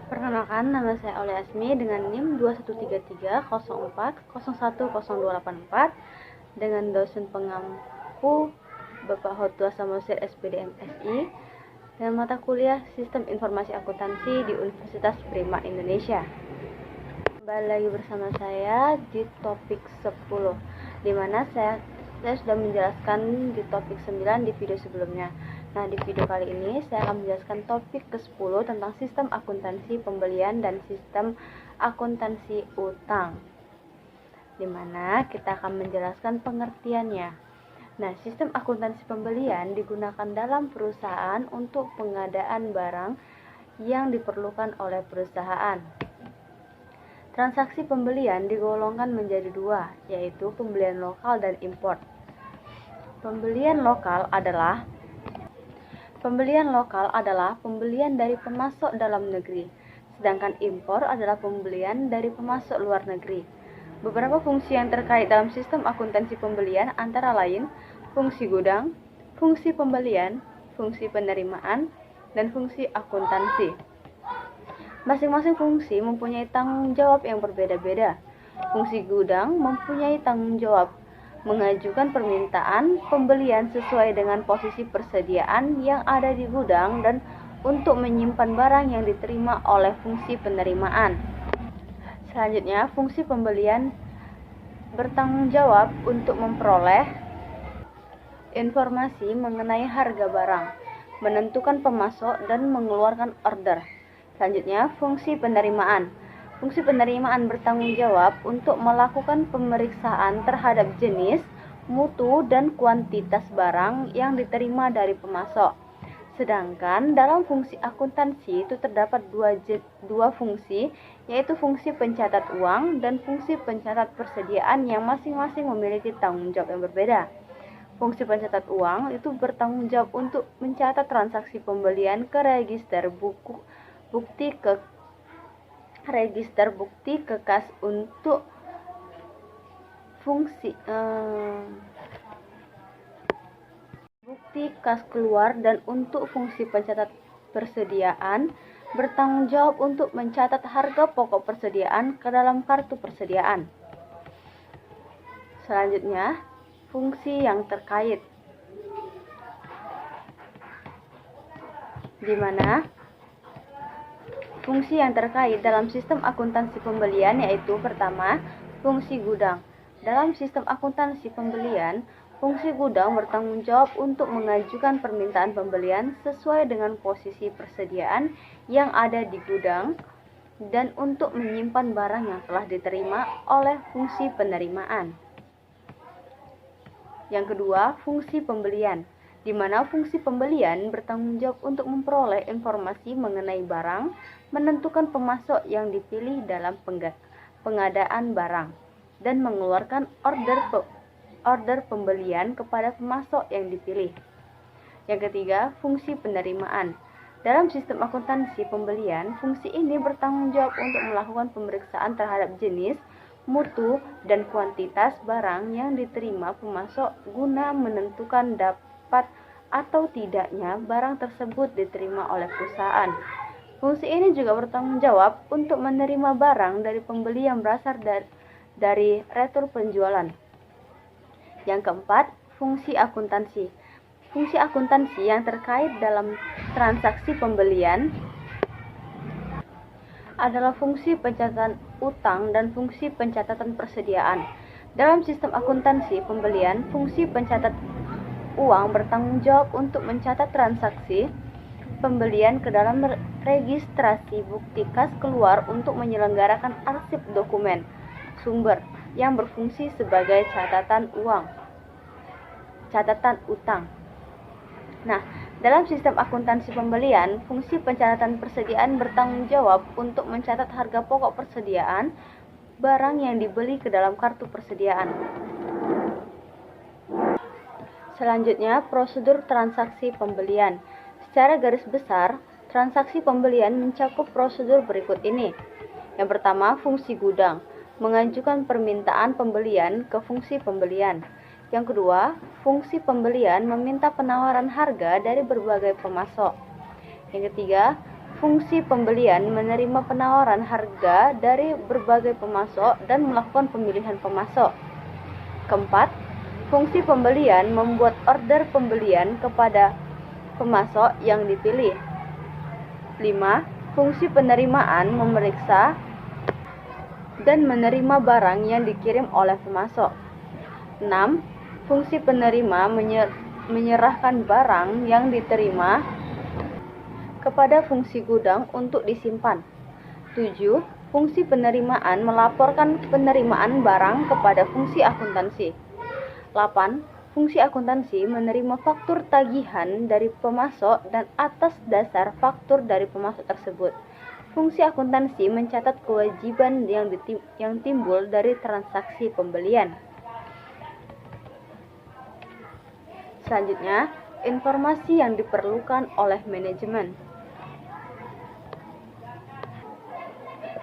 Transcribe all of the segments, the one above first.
Perkenalkan, nama saya Aulia Asmi dengan NIM 213304010284 dengan dosen pengampu Bapak Hotwa Samosir SPD MSI dengan mata kuliah Sistem Informasi Akuntansi di Universitas Prima Indonesia. Kembali lagi bersama saya di topik 10, di mana saya sudah menjelaskan di topik 9 di video sebelumnya. Nah, di video kali ini saya akan menjelaskan topik ke-10 tentang sistem akuntansi pembelian dan sistem akuntansi utang, di mana kita akan menjelaskan pengertiannya. Nah, sistem akuntansi pembelian digunakan dalam perusahaan untuk pengadaan barang yang diperlukan oleh perusahaan. Transaksi pembelian digolongkan menjadi dua, yaitu pembelian lokal dan import. Pembelian lokal adalah pembelian dari pemasok dalam negeri, sedangkan impor adalah pembelian dari pemasok luar negeri. Beberapa fungsi yang terkait dalam sistem akuntansi pembelian antara lain fungsi gudang, fungsi pembelian, fungsi penerimaan, dan fungsi akuntansi. Masing-masing fungsi mempunyai tanggung jawab yang berbeda-beda. Fungsi gudang mempunyai tanggung jawab mengajukan permintaan pembelian sesuai dengan posisi persediaan yang ada di gudang dan untuk menyimpan barang yang diterima oleh fungsi penerimaan. Selanjutnya, fungsi pembelian bertanggung jawab untuk memperoleh informasi mengenai harga barang, menentukan pemasok, dan mengeluarkan order. Selanjutnya, fungsi penerimaan. Fungsi penerimaan bertanggung jawab untuk melakukan pemeriksaan terhadap jenis, mutu, dan kuantitas barang yang diterima dari pemasok. Sedangkan dalam fungsi akuntansi itu terdapat dua fungsi, yaitu fungsi pencatat uang dan fungsi pencatat persediaan yang masing-masing memiliki tanggung jawab yang berbeda. Fungsi pencatat uang itu bertanggung jawab untuk mencatat transaksi pembelian ke register bukti kekas untuk fungsi bukti kas keluar, dan untuk fungsi pencatat persediaan bertanggung jawab untuk mencatat harga pokok persediaan ke dalam kartu persediaan. Selanjutnya, fungsi yang terkait, di mana fungsi yang terkait dalam sistem akuntansi pembelian yaitu pertama, fungsi gudang. Dalam sistem akuntansi pembelian, fungsi gudang bertanggung jawab untuk mengajukan permintaan pembelian sesuai dengan posisi persediaan yang ada di gudang dan untuk menyimpan barang yang telah diterima oleh fungsi penerimaan. Yang kedua, fungsi pembelian, di mana fungsi pembelian bertanggung jawab untuk memperoleh informasi mengenai barang, menentukan pemasok yang dipilih dalam pengadaan barang, dan mengeluarkan order pembelian kepada pemasok yang dipilih. Yang ketiga, fungsi penerimaan. Dalam sistem akuntansi pembelian, fungsi ini bertanggung jawab untuk melakukan pemeriksaan terhadap jenis, mutu, dan kuantitas barang yang diterima pemasok guna menentukan dapat atau tidaknya barang tersebut diterima oleh perusahaan. Fungsi ini juga bertanggung jawab untuk menerima barang dari pembeli yang berasal dari retur penjualan. Yang keempat, fungsi akuntansi. Fungsi akuntansi yang terkait dalam transaksi pembelian adalah fungsi pencatatan utang dan fungsi pencatatan persediaan. Dalam sistem akuntansi pembelian, fungsi pencatat uang bertanggung jawab untuk mencatat transaksi pembelian ke dalam registrasi bukti kas keluar untuk menyelenggarakan arsip dokumen sumber yang berfungsi sebagai catatan utang. Nah, dalam sistem akuntansi pembelian, fungsi pencatatan persediaan bertanggung jawab untuk mencatat harga pokok persediaan barang yang dibeli ke dalam kartu persediaan. Selanjutnya, prosedur transaksi pembelian. Secara garis besar, transaksi pembelian mencakup prosedur berikut ini. Yang pertama, fungsi gudang, mengajukan permintaan pembelian ke fungsi pembelian. Yang kedua, fungsi pembelian meminta penawaran harga dari berbagai pemasok. Yang ketiga, fungsi pembelian menerima penawaran harga dari berbagai pemasok dan melakukan pemilihan pemasok. Keempat, fungsi pembelian membuat order pembelian kepada pemasok yang dipilih. 5. Fungsi penerimaan memeriksa dan menerima barang yang dikirim oleh pemasok. 6. Fungsi penerima menyerahkan barang yang diterima kepada fungsi gudang untuk disimpan. 7. Fungsi penerimaan melaporkan penerimaan barang kepada fungsi akuntansi. 8. Fungsi akuntansi menerima faktur tagihan dari pemasok dan atas dasar faktur dari pemasok tersebut. Fungsi akuntansi mencatat kewajiban yang timbul dari transaksi pembelian. Selanjutnya, informasi yang diperlukan oleh manajemen.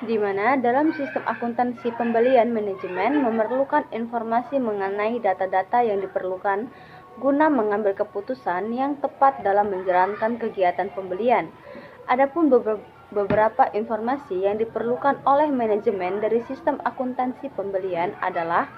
Di mana dalam sistem akuntansi pembelian, manajemen memerlukan informasi mengenai data-data yang diperlukan guna mengambil keputusan yang tepat dalam menjalankan kegiatan pembelian. Adapun beberapa informasi yang diperlukan oleh manajemen dari sistem akuntansi pembelian adalah: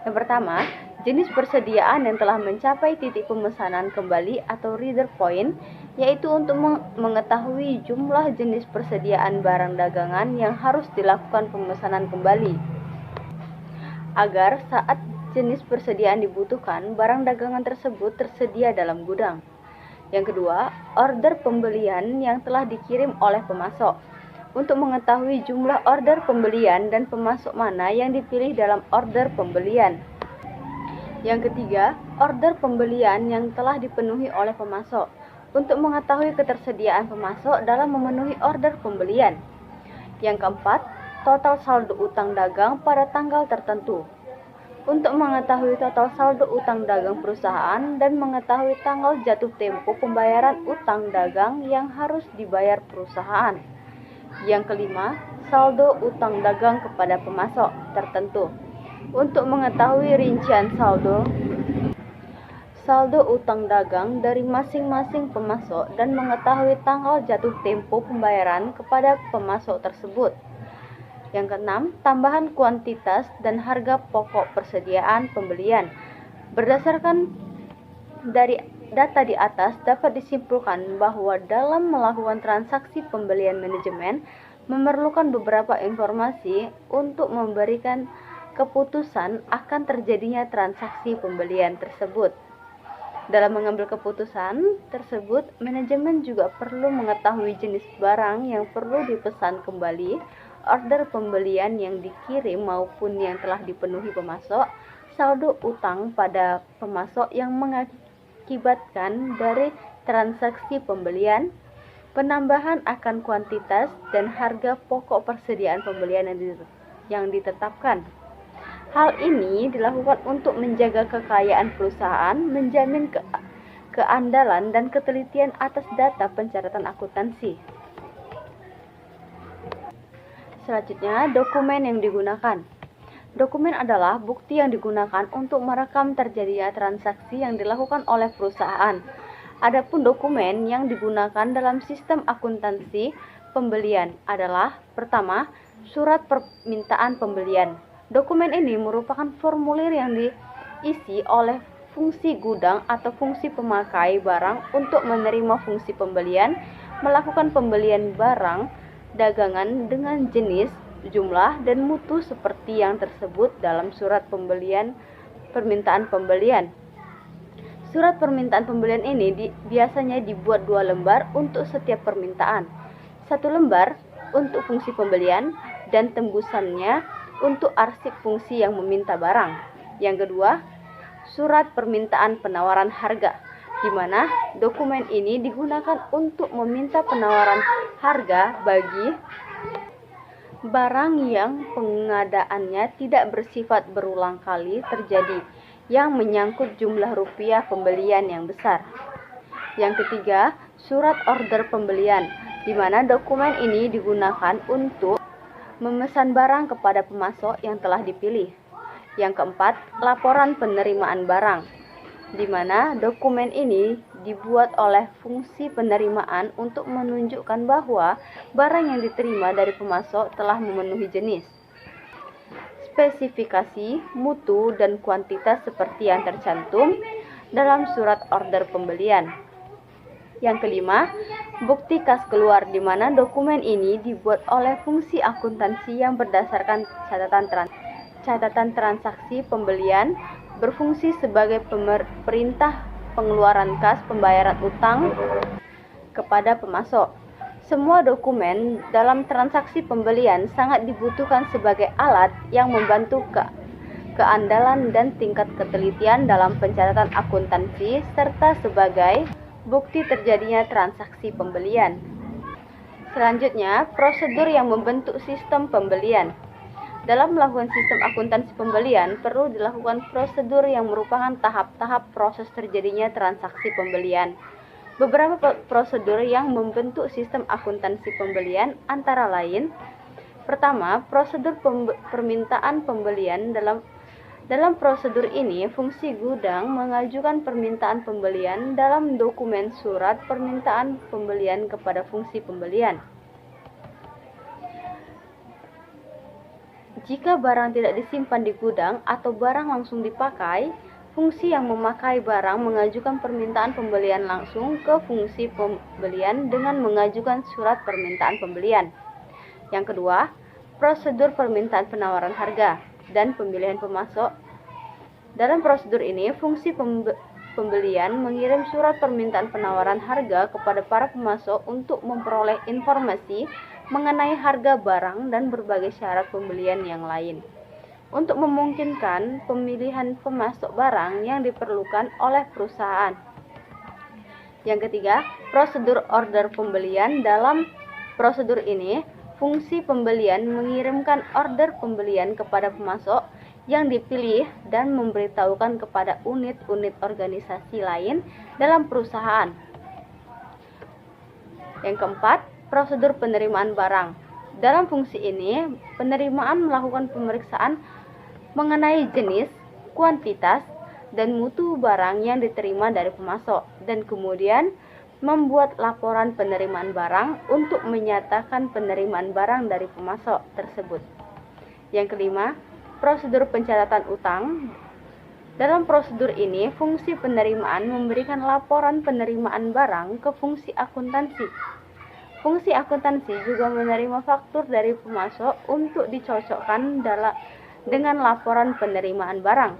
yang pertama, jenis persediaan yang telah mencapai titik pemesanan kembali atau reader point, yaitu untuk mengetahui jumlah jenis persediaan barang dagangan yang harus dilakukan pemesanan kembali, agar saat jenis persediaan dibutuhkan, barang dagangan tersebut tersedia dalam gudang. Yang kedua, order pembelian yang telah dikirim oleh pemasok, untuk mengetahui jumlah order pembelian dan pemasok mana yang dipilih dalam order pembelian. Yang ketiga, order pembelian yang telah dipenuhi oleh pemasok, untuk mengetahui ketersediaan pemasok dalam memenuhi order pembelian. Yang keempat, total saldo utang dagang pada tanggal tertentu, untuk mengetahui total saldo utang dagang perusahaan dan mengetahui tanggal jatuh tempo pembayaran utang dagang yang harus dibayar perusahaan. Yang kelima, saldo utang dagang kepada pemasok tertentu, untuk mengetahui rincian saldo utang dagang dari masing-masing pemasok dan mengetahui tanggal jatuh tempo pembayaran kepada pemasok tersebut. Yang keenam, tambahan kuantitas dan harga pokok persediaan pembelian. Berdasarkan dari data di atas, dapat disimpulkan bahwa dalam melakukan transaksi pembelian, manajemen memerlukan beberapa informasi untuk memberikan keputusan akan terjadinya transaksi pembelian tersebut. Dalam mengambil keputusan tersebut, manajemen juga perlu mengetahui jenis barang yang perlu dipesan kembali, order pembelian yang dikirim maupun yang telah dipenuhi pemasok, saldo utang pada pemasok yang mengakibatkan dari transaksi pembelian, penambahan akan kuantitas dan harga pokok persediaan pembelian yang ditetapkan. Hal ini dilakukan untuk menjaga kekayaan perusahaan, menjamin keandalan dan ketelitian atas data pencatatan akuntansi. Selanjutnya, dokumen yang digunakan. Dokumen adalah bukti yang digunakan untuk merekam terjadinya transaksi yang dilakukan oleh perusahaan. Adapun dokumen yang digunakan dalam sistem akuntansi pembelian adalah: pertama, surat permintaan pembelian. Dokumen ini merupakan formulir yang diisi oleh fungsi gudang atau fungsi pemakai barang untuk menerima fungsi pembelian, melakukan pembelian barang dagangan dengan jenis, jumlah, dan mutu seperti yang tersebut dalam surat permintaan pembelian. Surat permintaan pembelian ini biasanya dibuat 2 lembar untuk setiap permintaan. 1 lembar untuk fungsi pembelian dan tembusannya untuk arsip fungsi yang meminta barang. Yang kedua, surat permintaan penawaran harga, di mana dokumen ini digunakan untuk meminta penawaran harga bagi barang yang pengadaannya tidak bersifat berulang kali terjadi, yang menyangkut jumlah rupiah pembelian yang besar. Yang ketiga, surat order pembelian, di mana dokumen ini digunakan untuk memesan barang kepada pemasok yang telah dipilih. Yang keempat, laporan penerimaan barang, di mana dokumen ini dibuat oleh fungsi penerimaan untuk menunjukkan bahwa barang yang diterima dari pemasok telah memenuhi jenis, spesifikasi, mutu, dan kuantitas seperti yang tercantum dalam surat order pembelian. Yang kelima, bukti kas keluar, di mana dokumen ini dibuat oleh fungsi akuntansi yang berdasarkan catatan transaksi pembelian, berfungsi sebagai perintah pengeluaran kas pembayaran utang kepada pemasok. Semua dokumen dalam transaksi pembelian sangat dibutuhkan sebagai alat yang membantu keandalan dan tingkat ketelitian dalam pencatatan akuntansi serta sebagai bukti terjadinya transaksi pembelian. Selanjutnya, prosedur yang membentuk sistem pembelian. Dalam melakukan sistem akuntansi pembelian, perlu dilakukan prosedur yang merupakan tahap-tahap proses terjadinya transaksi pembelian. Beberapa prosedur yang membentuk sistem akuntansi pembelian antara lain: pertama, prosedur permintaan pembelian. Dalam prosedur ini, fungsi gudang mengajukan permintaan pembelian dalam dokumen surat permintaan pembelian kepada fungsi pembelian. Jika barang tidak disimpan di gudang atau barang langsung dipakai, fungsi yang memakai barang mengajukan permintaan pembelian langsung ke fungsi pembelian dengan mengajukan surat permintaan pembelian. Yang kedua, prosedur permintaan penawaran harga dan pemilihan pemasok. Dalam prosedur ini, fungsi pembelian mengirim surat permintaan penawaran harga kepada para pemasok untuk memperoleh informasi mengenai harga barang dan berbagai syarat pembelian yang lain, untuk memungkinkan pemilihan pemasok barang yang diperlukan oleh perusahaan. Yang ketiga, prosedur order pembelian. Dalam prosedur ini, fungsi pembelian mengirimkan order pembelian kepada pemasok yang dipilih dan memberitahukan kepada unit-unit organisasi lain dalam perusahaan. Yang keempat, prosedur penerimaan barang. Dalam fungsi ini, penerimaan melakukan pemeriksaan mengenai jenis, kuantitas, dan mutu barang yang diterima dari pemasok, dan kemudian membuat laporan penerimaan barang untuk menyatakan penerimaan barang dari pemasok tersebut. Yang kelima, prosedur pencatatan utang. Dalam prosedur ini, fungsi penerimaan memberikan laporan penerimaan barang ke fungsi akuntansi. Fungsi akuntansi juga menerima faktur dari pemasok untuk dicocokkan dengan laporan penerimaan barang.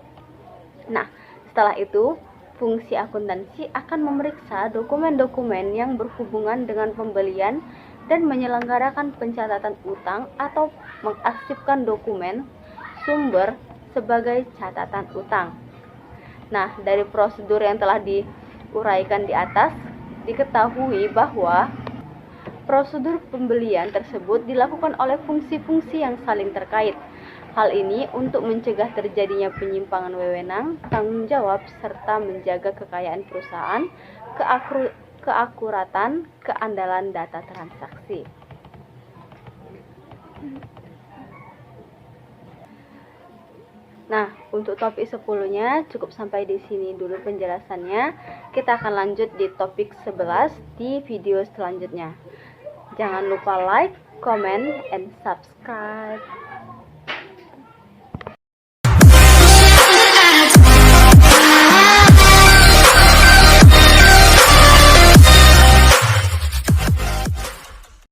Nah, setelah itu, fungsi akuntansi akan memeriksa dokumen-dokumen yang berhubungan dengan pembelian dan menyelenggarakan pencatatan utang atau mengarsipkan dokumen sumber sebagai catatan utang. Nah, dari prosedur yang telah diuraikan di atas, diketahui bahwa prosedur pembelian tersebut dilakukan oleh fungsi-fungsi yang saling terkait. Hal ini untuk mencegah terjadinya penyimpangan wewenang, tanggung jawab, serta menjaga kekayaan perusahaan, keakuratan, keandalan data transaksi. Nah, untuk topik 10-nya cukup sampai di sini dulu penjelasannya. Kita akan lanjut di topik 11 di video selanjutnya. Jangan lupa like, comment, and subscribe.